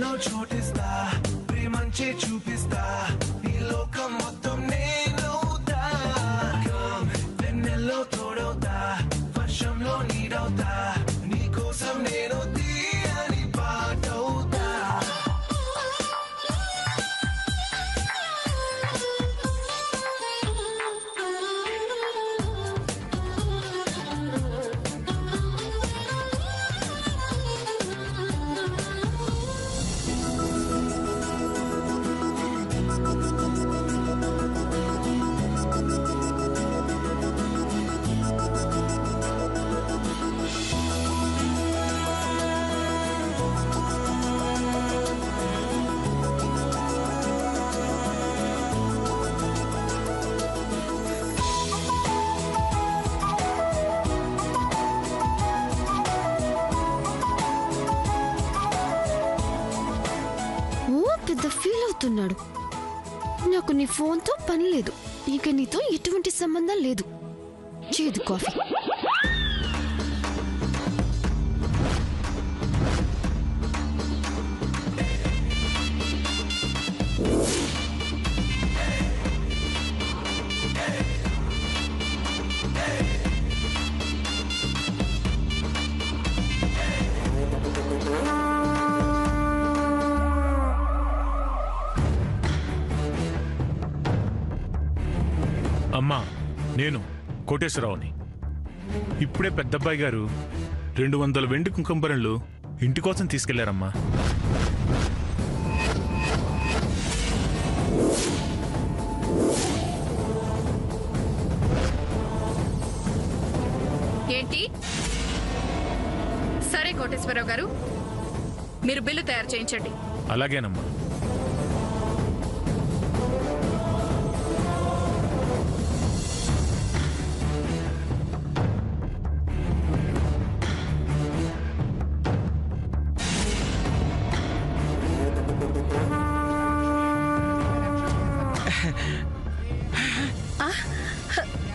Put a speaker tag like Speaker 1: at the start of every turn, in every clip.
Speaker 1: గుండెల్లో చోటిస్తా ప్రేమంచే చూపిస్తా ఈ లోకం మొత్తం నేనవుతా వెన్నెల్లో తోడవుతా వర్షంలో నీడవుతా నీ కోసం నేను తీయని పాటవుతా
Speaker 2: పెద్ద ఫీల్ అవుతున్నాడు. నాకు నీ ఫోన్తో పని లేదు, ఇక నీతో ఎటువంటి సంబంధం లేదు. చేదు కాఫీ.
Speaker 3: అమ్మా, నేను కోటేశ్వరరావుని. ఇప్పుడే పెద్దబ్బాయి గారు 200 వెండి కుంకుమబరణలు ఇంటి కోసం తీసుకెళ్లారమ్మా.
Speaker 4: ఏంటి? సరే కోటేశ్వరరావు గారు, మీరు బిల్లు తయారు చేయించండి.
Speaker 3: అలాగేనమ్మా.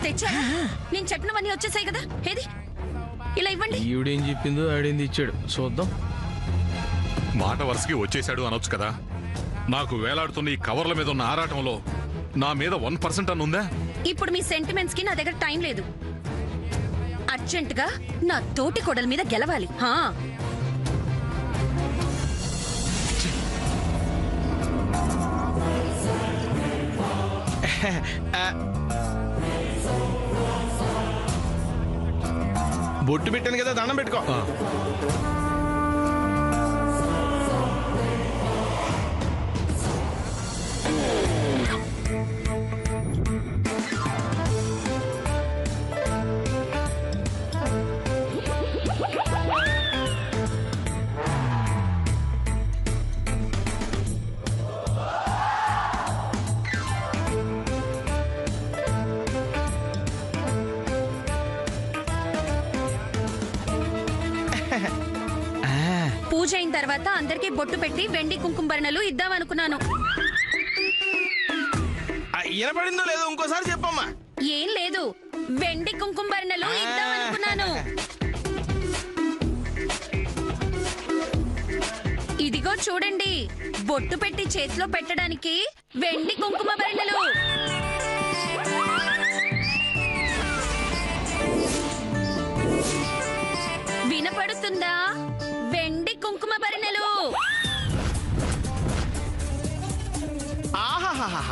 Speaker 4: తెచ్చారా? నేను చెప్పినవన్నీ వచ్చేసాయి కదా. ఏది ఇలా ఇవ్వండి.
Speaker 5: ఈవిడేం చెప్పిందో ఆడేంది ఇచ్చాడు, చూద్దాం.
Speaker 6: మాట వరుసకి వచ్చేశాడు అనొచ్చు కదా. నాకు వేలాడుతున్న ఈ కవర్ల మీద ఉన్న ఆరాటంలో నా మీద 1% అని ఉందా?
Speaker 4: ఇప్పుడు మీ సెంటిమెంట్స్ కి నా దగ్గర టైం లేదు. అర్జెంట్ గా నా తోటి కొడల మీద గెలవాలి.
Speaker 5: బొట్టు పెట్టాను కదా, దండం పెట్టుకో.
Speaker 4: పూజ అయిన తర్వాత అందరికీ బొట్టు పెట్టి వెండి కుంకుమబరణలు ఇద్దామనుకున్నాను.
Speaker 5: వినపడిందో లేదో ఇంకోసారి చెప్పమ్మా.
Speaker 4: ఏం లేదు, వెండి కుంకుమబరణలు ఇద్దామనుకున్నాను. ఇదిగో చూడండి, బొట్టు పెట్టి చేతిలో పెట్టడానికి వెండి కుంకుమబరణలు. వినపడుతుందా? వెండి కుంకుమబరణలు.
Speaker 5: ఆహాహాహా.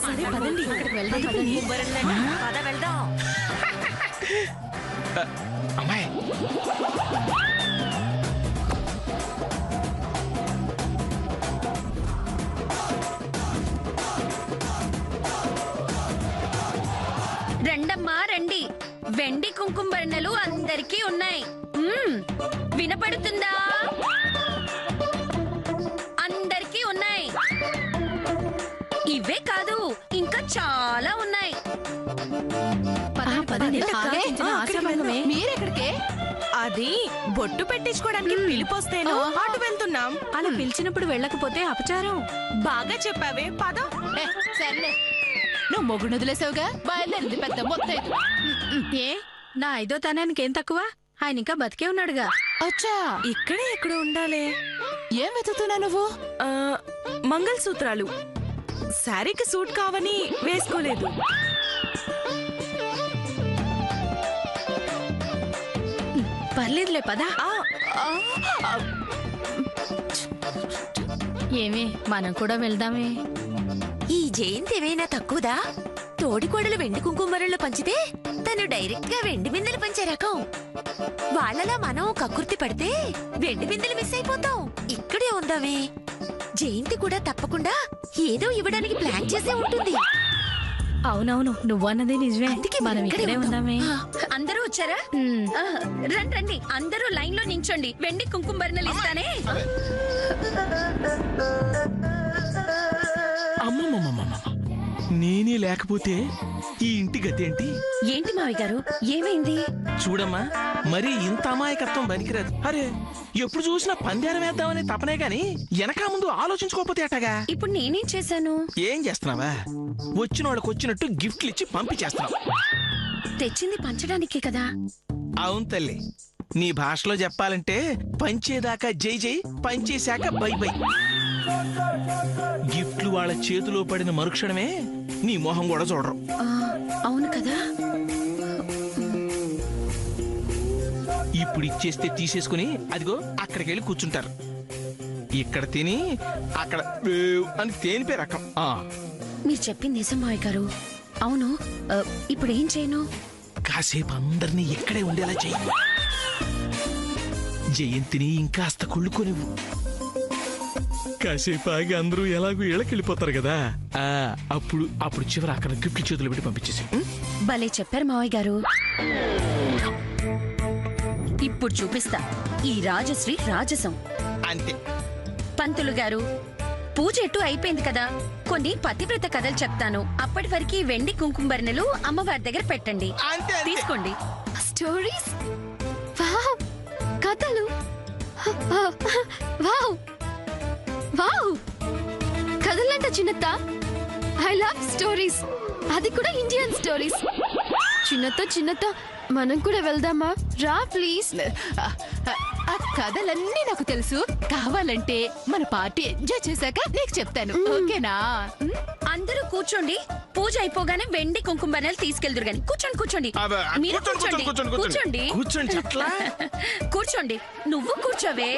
Speaker 4: సరే పదండి, వెళ్దాం.
Speaker 5: అమ్మాయి,
Speaker 4: రండమ్మా రండి, వెండి కుంకుమబరణలు అందరికీ ఉన్నాయి. వినపడుతుందా? అందరికీ ఉన్నాయి. ఇవే కాదు, ఇంకా చాలా ఉన్నాయి.
Speaker 2: మీరెక్కడికి
Speaker 7: అది బొట్టు పెట్టించుకోవడానికి పిలిపొస్తేను అటు వెళ్తున్నాం.
Speaker 4: అలా పిలిచినప్పుడు వెళ్ళకపోతే అపచారం.
Speaker 7: బాగా చెప్పావే పద.
Speaker 8: సర్లే నువ్వు మొగుడు వదిలేసావుగా బయలుదేరింది పెద్ద మొత్తైదు.
Speaker 4: ఏ నా 5వ తనానికి ఏం తక్కువ? ఆయన ఇంకా బతికే ఉన్నాడుగా.
Speaker 8: అచ్చా
Speaker 7: ఇక్కడే ఎక్కడ ఉండాలి.
Speaker 8: ఏం వెతుకుతున్నా నువ్వు?
Speaker 7: మంగళసూత్రాలు శారీకి సూట్ కావని వేసుకోలేదు.
Speaker 4: పర్లేదులే పదా. ఏమి మనం కూడా వెళ్దామే.
Speaker 9: ఈ జయంతి ఏమైనా తక్కువదా? తోడికోడలు వెండి కుంకుమరళ్ళు పంచితే తను డైరెక్ట్ గా వెండి బిందెలు పంచే రకం. వాళ్ళలా మనం కక్కుర్తి పడితే వెండి బిందెలు మిస్ అయిపోతాం. ఇక్కడే ఉందామే. జయంతి కూడా తప్పకుండా ఏదో ఇవ్వడానికి ప్లాన్ చేసే ఉంటుంది.
Speaker 4: అవునవును నువ్వన్నది నిజమే.
Speaker 9: అందుకే
Speaker 4: మనం
Speaker 9: ఇక్కడే
Speaker 4: ఇక్కడే
Speaker 9: ఉందాం.
Speaker 4: ఉందామే.
Speaker 9: అందరూ వచ్చారా?
Speaker 4: రండి రండి అందరూ లైన్ లో నించోండి. వెండి కుంకుమ భరణాలు ఇస్తానే.
Speaker 5: అమ్మమ్మమ్మమ్మ, నేనే లేకపోతే ఈ ఇంటి గతేంటి?
Speaker 4: ఏంటి మావి గారు ఏమైంది?
Speaker 5: చూడమ్మా, మరి ఇంత అమాయకత్వం పనికిరాదు. అరే, ఎప్పుడు చూసినా పందేరం వేద్దామనే తపనే గాని వెనక ముందు ఆలోచించుకోకపోతే అట్టగా.
Speaker 4: ఇప్పుడు నేనేం చేశాను?
Speaker 5: ఏం చేస్తున్నావా? వచ్చిన వాళ్ళకి వచ్చినట్టు గిఫ్ట్లు ఇచ్చి పంపించేస్తున్నావు.
Speaker 4: తెచ్చింది పంచడానికే కదా.
Speaker 5: అవును తల్లి, నీ భాషలో చెప్పాలంటే పంచేదాకా జై జై, పంచేశాక బై బై. గిఫ్ట్లు వాళ్ళ చేతిలో పడిన మరుక్షణమే నీ మొహం కూడా చూడరు.
Speaker 4: అవును కదా.
Speaker 5: ఇప్పుడు ఇచ్చేస్తే తీసేసుకుని అదిగో అక్కడికి వెళ్ళి కూర్చుంటారు. ఇక్కడ తిని అక్కడ అని తేనిపే రకం.
Speaker 4: మీరు చెప్పింది నిజం మావి గారు. అవును ఇప్పుడు ఏం చేయను?
Speaker 5: కాసేపు అందరినీ ఇక్కడే ఉండేలా చెయ్యి. జయంతిని ఇంకాస్త కుళ్ళుకొనివ్వు. కాసేపు ఆగి అందరూ ఎలాగో ఇళ్ళకెళ్ళిపోతారు కదా, అప్పుడు చివరి అక్కడ గిఫ్ట్ చేతులు పెట్టి పంపించేసి.
Speaker 4: భలే చెప్పారు మావయ్య గారు. ఇప్పుడు చూపిస్తా ఈ రాజశ్రీ రాజసం.
Speaker 5: అంతే.
Speaker 4: పంతులు గారు, పూజ ఎటు అయిపోయింది కదా, కొన్ని పతివ్రత కథలు చెప్తాను. అప్పటి వరకు వెండి కుంకుమ భరణలు అమ్మవారి దగ్గర పెట్టండి. తీసుకోండి.
Speaker 2: స్టోరీస్, వావ్, కథలు, వావ్ వావ్, కథలంట చిన్నత్త. ఐ లవ్ స్టోరీస్, అది కూడా ఇండియన్ స్టోరీస్. చిన్నత్త మనం కూడా వెళ్దామా? రా ప్లీజ్.
Speaker 8: ఆ కథలన్నీ నాకు తెలుసు. కావాలంటే మన పార్టీ ఎంజాయ్ చేశాక నీకు చెప్తాను, ఓకేనా?
Speaker 4: అందరూ కూర్చోండి. పూజ అయిపోగానే వెండి కుంకుమ భరణాలు తీసుకెళ్దురు గాని. కూర్చోండి. మీరు కూర్చోండి. కూర్చోండి. నువ్వు కూర్చోవే.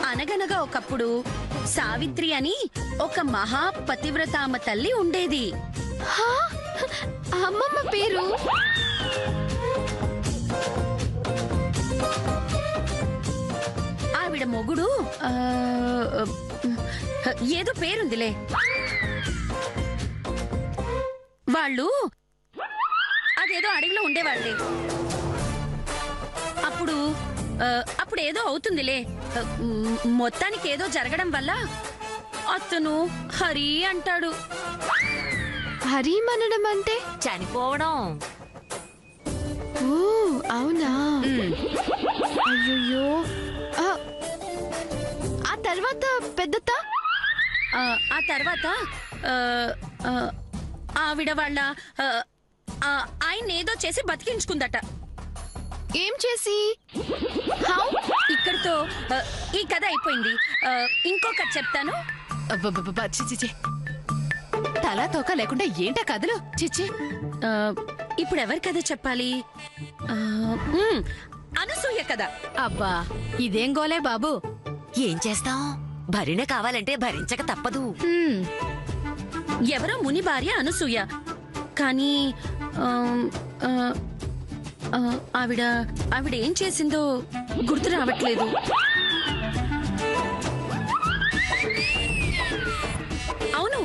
Speaker 4: అనగనగా ఒకప్పుడు సావిత్రి అని ఒక మహాపతివ్రతామ తల్లి ఉండేది.
Speaker 2: అమ్మమ్మ పేరు?
Speaker 4: ఆవిడ మొగుడు ఏదో పేరుందిలే. వాళ్ళు అదేదో అడవిలో ఉండేవాళ్ళే. అప్పుడు ఏదో అవుతుందిలే. మొత్తానికి ఏదో జరగడం వల్ల అతను హరి అంటాడు.
Speaker 2: హరి మనడం అంటే
Speaker 9: చనిపోవడం.
Speaker 2: ఓ అవునా? అయ్యో. ఆ తర్వాత పెద్దత?
Speaker 4: ఆ తర్వాత ఆవిడ వాళ్ళ ఆయన ఏదో చేసి బతికించుకుందట.
Speaker 2: ఏం చేసి?
Speaker 4: ఇక్కడితో ఈ కథ అయిపోయింది. ఇంకొకటి చెప్తాను.
Speaker 8: చిచి, తలా తోక లేకుండా ఏంటా కథలు? చిచ్చి,
Speaker 4: ఇప్పుడు ఎవరి కథ చెప్పాలి? అనసూయ కథ.
Speaker 8: అబ్బా ఇదేం గోలే బాబు.
Speaker 9: ఏం చేస్తాం, భరిణ కావాలంటే భరించక తప్పదు.
Speaker 4: ఎవరో ముని భార్య అనసూయ. కానీ ఆవిడ ఏం చేసిందో గుర్తు రావట్లేదు. అవును,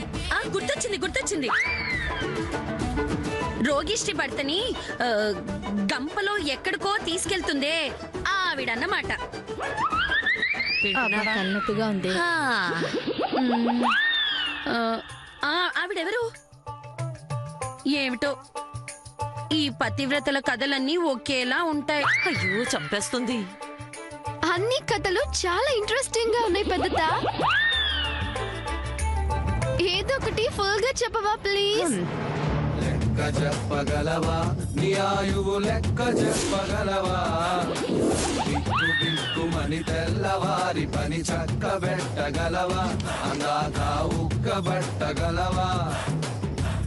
Speaker 4: గుర్తొచ్చింది. రోగిష్టి భర్తని గంపలో ఎక్కడికో తీసుకెళ్తుందే ఆవిడన్నమాట.
Speaker 8: తలనొప్పిగా ఉంది.
Speaker 4: ఆవిడెవరు ఏమిటో? ఈ పతివ్రతల కథలన్నీ ఒకేలా ఉంటాయి.
Speaker 9: అయ్యో చంపేస్తుంది.
Speaker 2: అన్ని కథలు చాలా ఇంట్రెస్టింగ్ గా ఉన్నాయి పెద్దత. ఏదో ఒకటి ఫుల్ గా చెప్పవా ప్లీజ్.
Speaker 1: లెక్క చెప్పగలవా? నీ ఆయువు లెక్క చెప్పగలవా? బిక్కు బిక్కుమని తెల్లవారి పని చక్క పెట్టగలవా? అందాక ఉక్కబట్టగలవా?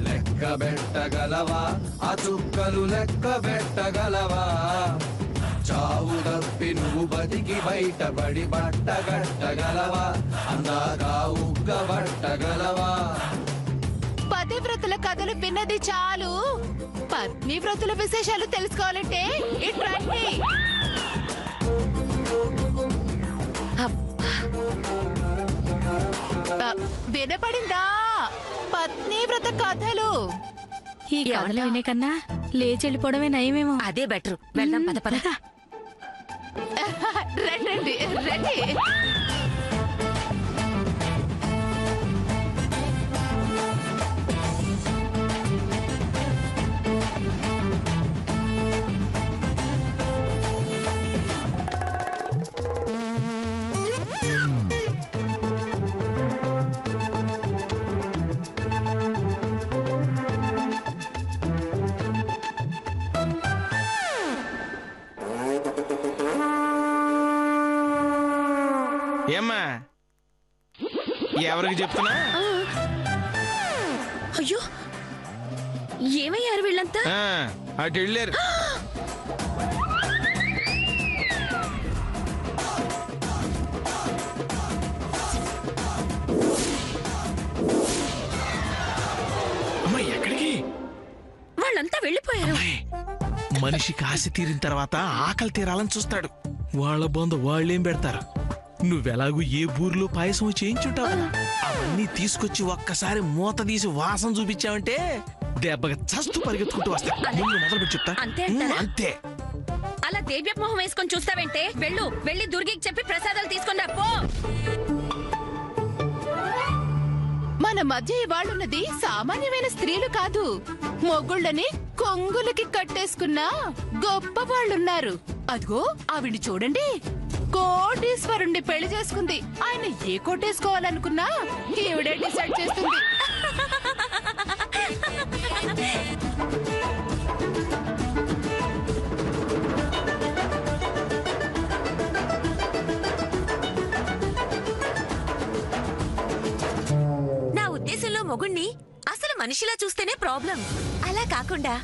Speaker 1: లెక్క పెట్టగలవా? ఆ చుక్కలు లెక్క పెట్టగలవా? చావు తప్పి నువ్వు బతికి బయటపడి బట్టగట్టగలవా? అందాక ఉక్కబట్టగలవా?
Speaker 8: పతివ్రతుల కథలు విన్నది చాలు. పత్ని వ్రతుల విశేషాలు తెలుసుకోవాలంటే ఇట్రండి. వినపడిందా? పత్ని వ్రత కథలు.
Speaker 7: ఈ కథలు వినే కన్నా లేచి వెళ్ళిపోవడమే నయమేమో.
Speaker 9: అదే బెటర్. వెళ్దాం పద పద.
Speaker 8: రండి రండి.
Speaker 5: ఏమ్మా ఎవరికి చెప్తున్నా?
Speaker 4: అయ్యో ఏమయ్యారు వీళ్ళంతా?
Speaker 5: అటు వెళ్ళారు. అమ్మా ఎక్కడికి?
Speaker 4: వాళ్ళంతా వెళ్ళిపోయారు.
Speaker 5: మనిషి కాసి తీరిన తర్వాత ఆకలి తీరాలని చూస్తాడు. వాళ్ళ బొంద వాళ్ళేం పెడతారు? నువ్వెలాగూ ఏ బూరిలో పాయసం చేయించుంటావు. అవన్నీ తీసుకొచ్చి ఒక్కసారి మూత తీసి వాసన చూపించావంటే దెబ్బగా చస్తూ పరిగెత్తుకుంటూ వస్తా. ముందు మొదలుపెట్టి చెప్తా. అంతే.
Speaker 4: అలా దేవ్య మొహం వేసుకొని చూస్తావంటే వెళ్ళి దుర్గికి చెప్పి ప్రసాదాలు తీసుకొని పో.
Speaker 8: మన మధ్య ఇవాళున్నది సామాన్యమైన స్త్రీలు కాదు. మొగుళ్ళని కొంగులకి కట్టేసుకున్న గొప్ప వాళ్ళున్నారు. అదిగో ఆవిడ్ని చూడండి. కోటీశ్వరుణ్ణి పెళ్లి చేసుకుంది. ఆయన ఏ కోటేసుకోవాలనుకున్నా ఈవిడే డిసైడ్ చేస్తుంది.
Speaker 9: నా ఉద్దేశంలో మొగుణ్ణి అసలు మనిషిలా చూస్తేనే ప్రాబ్లం. అలా కాకుండా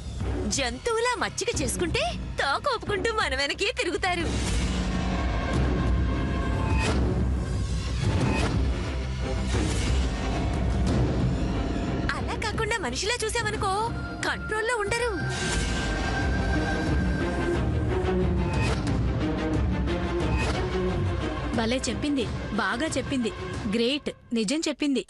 Speaker 9: జంతువులా మచ్చిక చేసుకుంటే తోకొప్పుకుంటూ మన వెనకే తిరుగుతారు. అలా కాకుండా మనిషిలా చూసామనుకో కంట్రోల్లో ఉండరు.
Speaker 7: భలే చెప్పింది. బాగా చెప్పింది. గ్రేట్. నిజం చెప్పింది.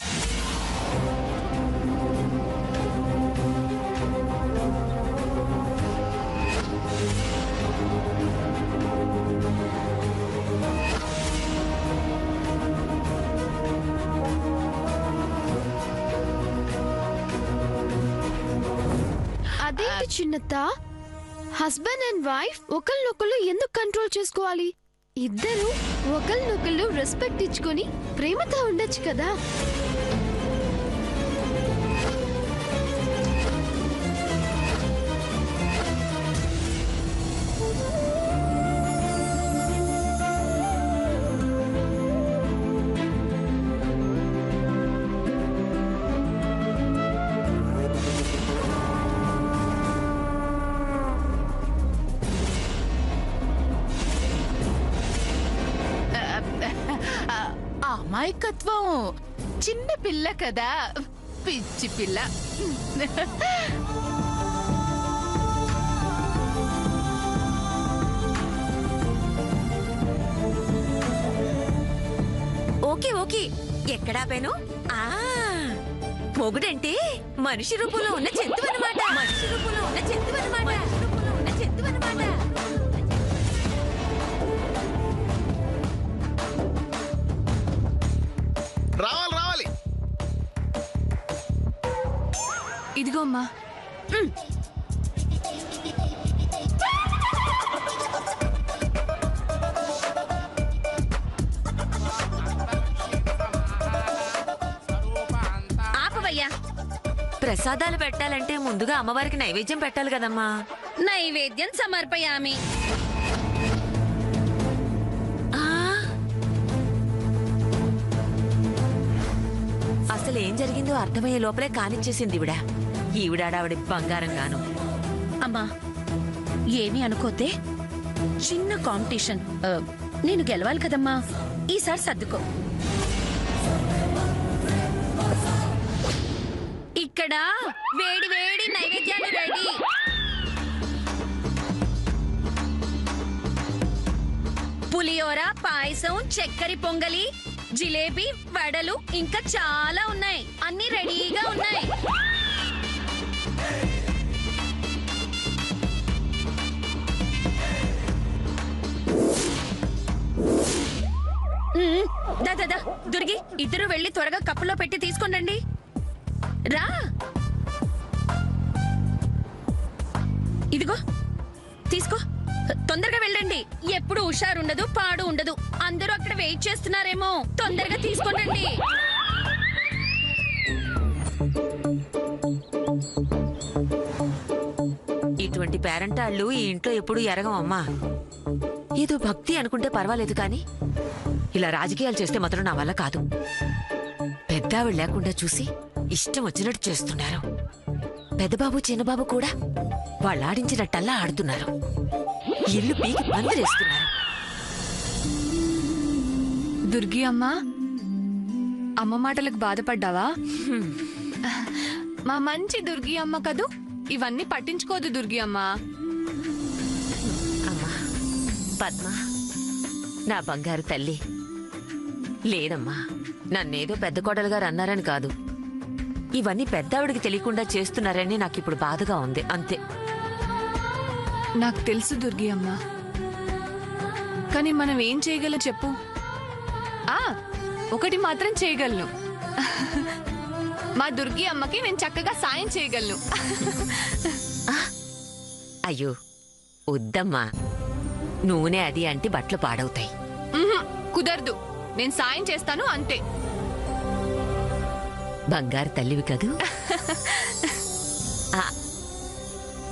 Speaker 2: అదేంటి చిన్నత్త, హస్బెండ్ అండ్ వైఫ్ ఒకళ్ళనొకళ్ళు ఎందుకు కంట్రోల్ చేసుకోవాలి? ఇద్దరు ఒకళ్ళనొకళ్ళు రెస్పెక్ట్ ఇచ్చుకొని ప్రేమతో ఉండొచ్చు కదా.
Speaker 8: అమాయకత్వం. చిన్న పిల్ల కదా, పిచ్చి పిల్ల.
Speaker 9: Okay okay. ఎక్కడా పెను? మొగుడంటే మనిషి రూపంలో ఉన్న జంతువు అన్నమాట. మనిషి రూపంలో ఉన్న జంతువు అన్నమాట. ఉన్న జంతువు అన్నమాట.
Speaker 5: రావాలి రావాలి.
Speaker 8: ఇదిగో అమ్మా.
Speaker 4: ఆపవయ్యా.
Speaker 9: ప్రసాదాలు పెట్టాలంటే ముందుగా అమ్మవారికి నైవేద్యం పెట్టాలి కదమ్మా.
Speaker 4: నైవేద్యం సమర్పయామి.
Speaker 9: అసలు ఏం జరిగిందో అర్థమయ్యే లోపలే కానిచ్చేసింది ఈవిడాడావిడి బంగారం గాను.
Speaker 4: అమ్మా ఏమీ అనుకోతే, చిన్న కాంపిటీషన్. నేను గెలవాలి కదమ్మా, ఈసారి సర్దుకో. ఇక్కడ వేడి వేడి నైవేద్యాలు రెడీ. పులిహోర, పాయసం, చక్కెర పొంగలి, జిలేబీ, వడలు ఇంకా చాలా ఉన్నాయి. అన్ని రెడీగా ఉన్నాయి. దాదా దుర్గి, ఇద్దరు వెళ్ళి త్వరగా కప్పులో పెట్టి తీసుకొండండి. రా, ఇదిగో తీసుకో. తొందరగా వెళ్ళండి. ఎప్పుడు హుషారుండదు, పాడు ఉండదు. అందరూ అక్కడ వెయిట్ చేస్తున్నారేమో. తొందరగా తీసుకోండి.
Speaker 9: ఇటువంటి పేరంటాళ్ళు ఈ ఇంట్లో ఎప్పుడు ఎరగమమ్మా. ఏదో భక్తి అనుకుంటే పర్వాలేదు కానీ ఇలా రాజకీయాలు చేస్తే మాత్రం నా వల్ల కాదు. పెద్దావిడ లేకుండా చూసి ఇష్టం వచ్చినట్టు చేస్తున్నారు. పెద్దబాబు చిన్నబాబు కూడా వాళ్ళు ఆడించినట్టల్లా ఆడుతున్నారు. ఇల్లు పీకి పందిరేస్తున్నారు.
Speaker 8: దుర్గి అమ్మా, అమ్మ మాటలకు బాధపడ్డావా? మా మంచి దుర్గి అమ్మ కదూ, ఇవన్నీ పట్టించుకోదు దుర్గి అమ్మ.
Speaker 9: అమ్మా పద్మ, నా బంగారు తల్లి. లేదమ్మా, నన్నేదో పెద్ద కోడలు గారు అన్నారని కాదు. ఇవన్నీ పెద్దావిడికి తెలియకుండా చేస్తున్నారని నాకిప్పుడు బాధగా ఉంది, అంతే.
Speaker 8: నాకు తెలుసు దుర్గి అమ్మ, కానీ మనం ఏం చేయగలం చెప్పు? ఒకటి మాత్రం చేయగలను. మా దుర్గి అమ్మకి నేను చక్కగా సాయం చేయగలను.
Speaker 9: అయ్యో వద్దమ్మా, నూనె అది అంటే బట్టలు పాడవుతాయి.
Speaker 8: కుదరదు, నేను సాయం చేస్తాను అంతే.
Speaker 9: బంగారు తల్లివి కదూ.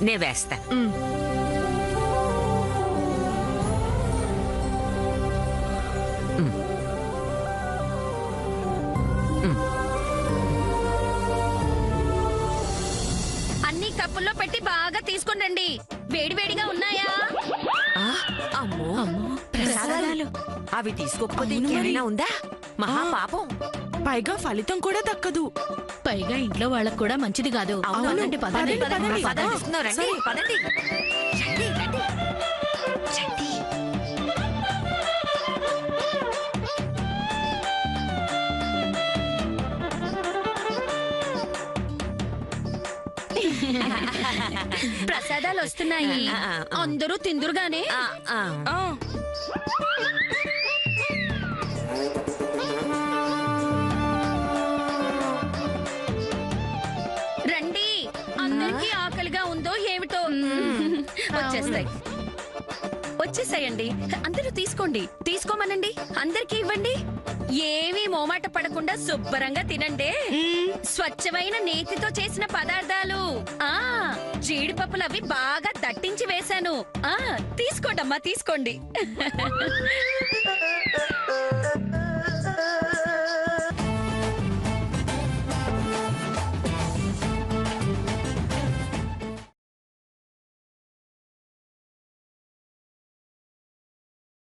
Speaker 9: నే వేస్తా.
Speaker 4: అన్ని కప్పుల్లో పెట్టి బాగా తీసుకొండండి. వేడివేడిగా ఉన్నాయా?
Speaker 9: అమ్మో ప్రసాదాలు అవి తీసుకోకపోతే ఇంకేమైనా ఉందా? మహా పాపం.
Speaker 7: పైగా ఫలితం కూడా దక్కదు.
Speaker 10: పైగా ఇంట్లో వాళ్ళకు కూడా మంచిది కాదు.
Speaker 9: పదండి.
Speaker 4: ప్రసాదాలు వస్తున్నాయి, అందరూ తిందురుగానే. రండి, అందరికీ ఆకలిగా ఉందో ఏమిటో. వచ్చేసాయండి. అందరూ తీసుకోండి, తీసుకోమనండి, అందరికీ ఇవ్వండి. ఏమీ మోమాట పడకుండా శుభ్రంగా తినండి. స్వచ్ఛమైన నేతితో చేసిన పదార్థాలు. జీడిపప్పులు అవి బాగా దట్టించి వేశాను. తీసుకోండమ్మా, తీసుకోండి.